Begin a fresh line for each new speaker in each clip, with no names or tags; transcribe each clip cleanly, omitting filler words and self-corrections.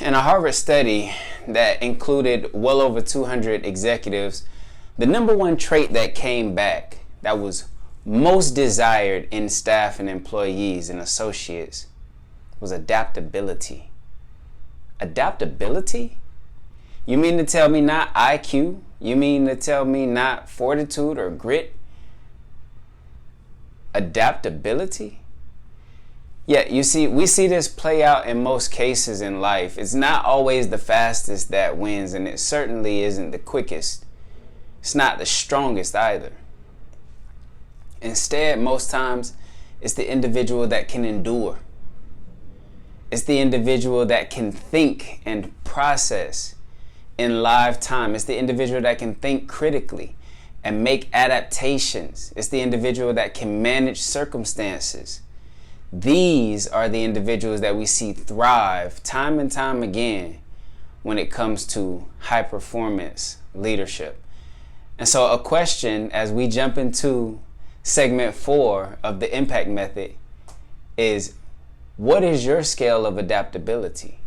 In a Harvard study that included well over 200 executives, the number one trait that came back that was most desired in staff and employees and associates was adaptability. Adaptability? You mean to tell me not IQ? You mean to tell me not fortitude or grit? Adaptability? Yeah, you see, we see this play out in most cases in life. It's not always the fastest that wins, and it certainly isn't the quickest. It's not the strongest either. Instead, most times, it's the individual that can endure. It's the individual that can think and process in live time. It's the individual that can think critically and make adaptations. It's the individual that can manage circumstances. These are the individuals that we see thrive time and time again when it comes to high performance leadership. And so a question as we jump into segment 4 of the impact method is, what is your scale of adaptability?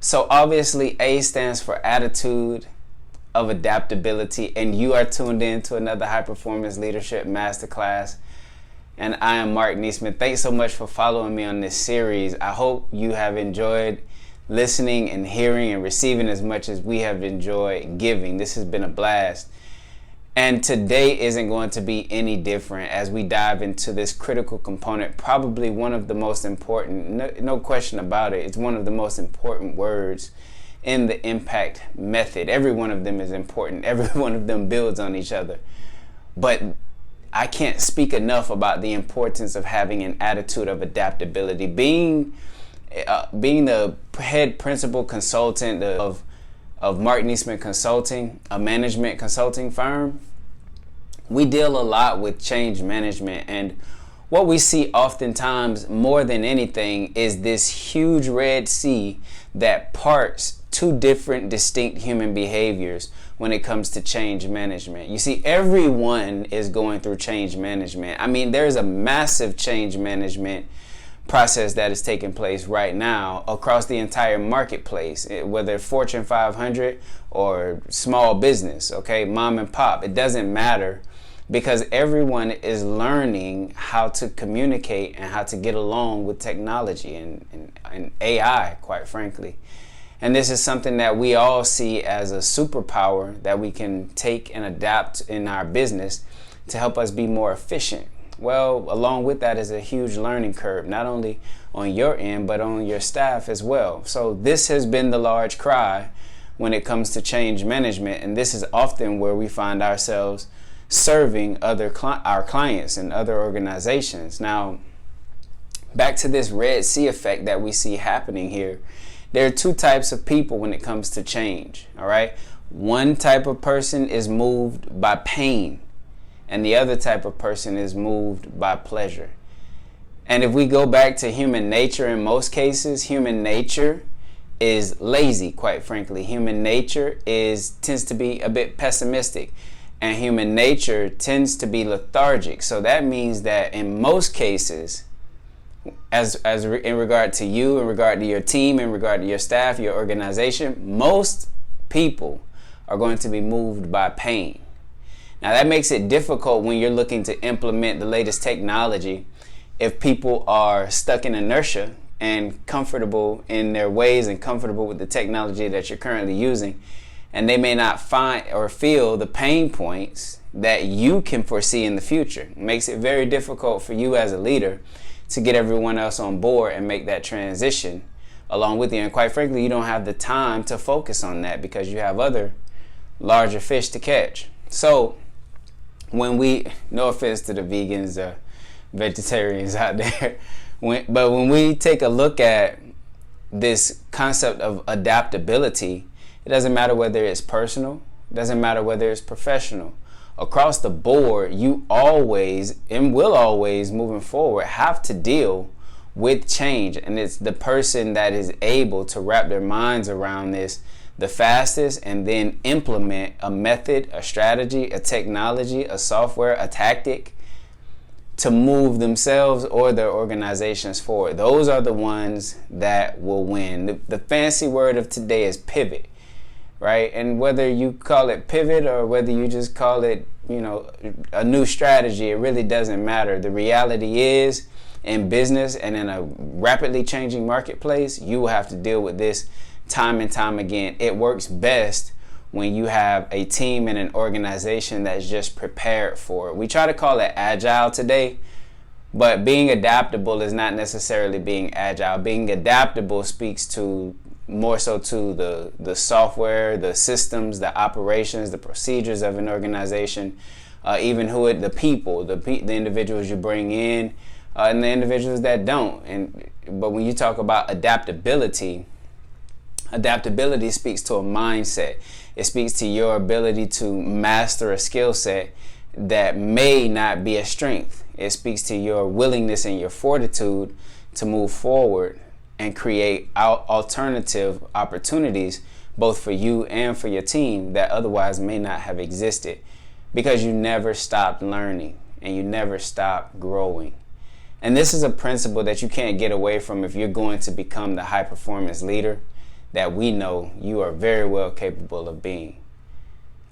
So obviously A stands for attitude of adaptability, and you are tuned in to another high performance leadership masterclass. And I am Marq Neasman. Thanks so much for following me on this series. I hope you have enjoyed listening and hearing and receiving as much as we have enjoyed giving. This has been a blast. And today isn't going to be any different as we dive into this critical component, probably one of the most important, no question about it. It's one of the most important words in the impact method. Every one of them is important. Every one of them builds on each other. But I can't speak enough about the importance of having an attitude of adaptability. Being the head principal consultant of Marq Neasman Consulting, a management consulting firm, we deal a lot with change management. And what we see oftentimes more than anything is this huge red sea that parts two different distinct human behaviors when it comes to change management. You see, everyone is going through change management. I mean, there's a massive change management process that is taking place right now across the entire marketplace, whether Fortune 500 or small business, okay, mom and pop, it doesn't matter, because everyone is learning how to communicate and how to get along with technology and AI, quite frankly. And this is something that we all see as a superpower that we can take and adapt in our business to help us be more efficient. Well, along with that is a huge learning curve, not only on your end, but on your staff as well. So this has been the large cry when it comes to change management. And this is often where we find ourselves serving our clients and other organizations. Now, back to this Red Sea effect that we see happening here. There are two types of people when it comes to change, all right? One type of person is moved by pain, and the other type of person is moved by pleasure. And if we go back to human nature, in most cases, human nature is lazy, quite frankly. Human nature tends to be a bit pessimistic, and human nature tends to be lethargic. So that means that in most cases, as in regard to you, in regard to your team, in regard to your staff, your organization, most people are going to be moved by pain. Now that makes it difficult when you're looking to implement the latest technology if people are stuck in inertia and comfortable in their ways and comfortable with the technology that you're currently using, and they may not find or feel the pain points that you can foresee in the future. It makes it very difficult for you as a leader to get everyone else on board and make that transition along with you. And quite frankly, you don't have the time to focus on that because you have other larger fish to catch. So when no offense to the vegans or vegetarians out there, but when we take a look at this concept of adaptability, it doesn't matter whether it's personal, it doesn't matter whether it's professional. Across the board, you always and will always, moving forward, have to deal with change. And it's the person that is able to wrap their minds around this the fastest and then implement a method, a strategy, a technology, a software, a tactic to move themselves or their organizations forward. Those are the ones that will win. The fancy word of today is pivot, right? And whether you call it pivot or whether you just call it, a new strategy, it really doesn't matter. The reality is, in business and in a rapidly changing marketplace, you will have to deal with this time and time again. It works best when you have a team and an organization that's just prepared for it. We try to call it agile today, but being adaptable is not necessarily being agile. Being adaptable speaks to more so to the software, the systems, the operations, the procedures of an organization, even the people, the individuals you bring in, and the individuals that don't. But when you talk about adaptability speaks to a mindset. It speaks to your ability to master a skill set that may not be a strength. It speaks to your willingness and your fortitude to move forward and create alternative opportunities, both for you and for your team, that otherwise may not have existed, because you never stopped learning and you never stopped growing. And this is a principle that you can't get away from if you're going to become the high performance leader that we know you are very well capable of being.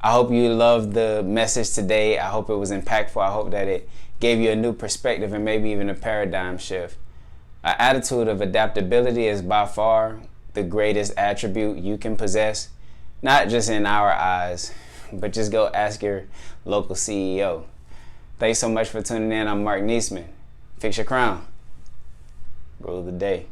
I hope you loved the message today. I hope it was impactful. I hope that it gave you a new perspective and maybe even a paradigm shift. An attitude of adaptability is by far the greatest attribute you can possess, not just in our eyes, but just go ask your local CEO. Thanks so much for tuning in. I'm Marq Neasman. Fix your crown. Rule of the day.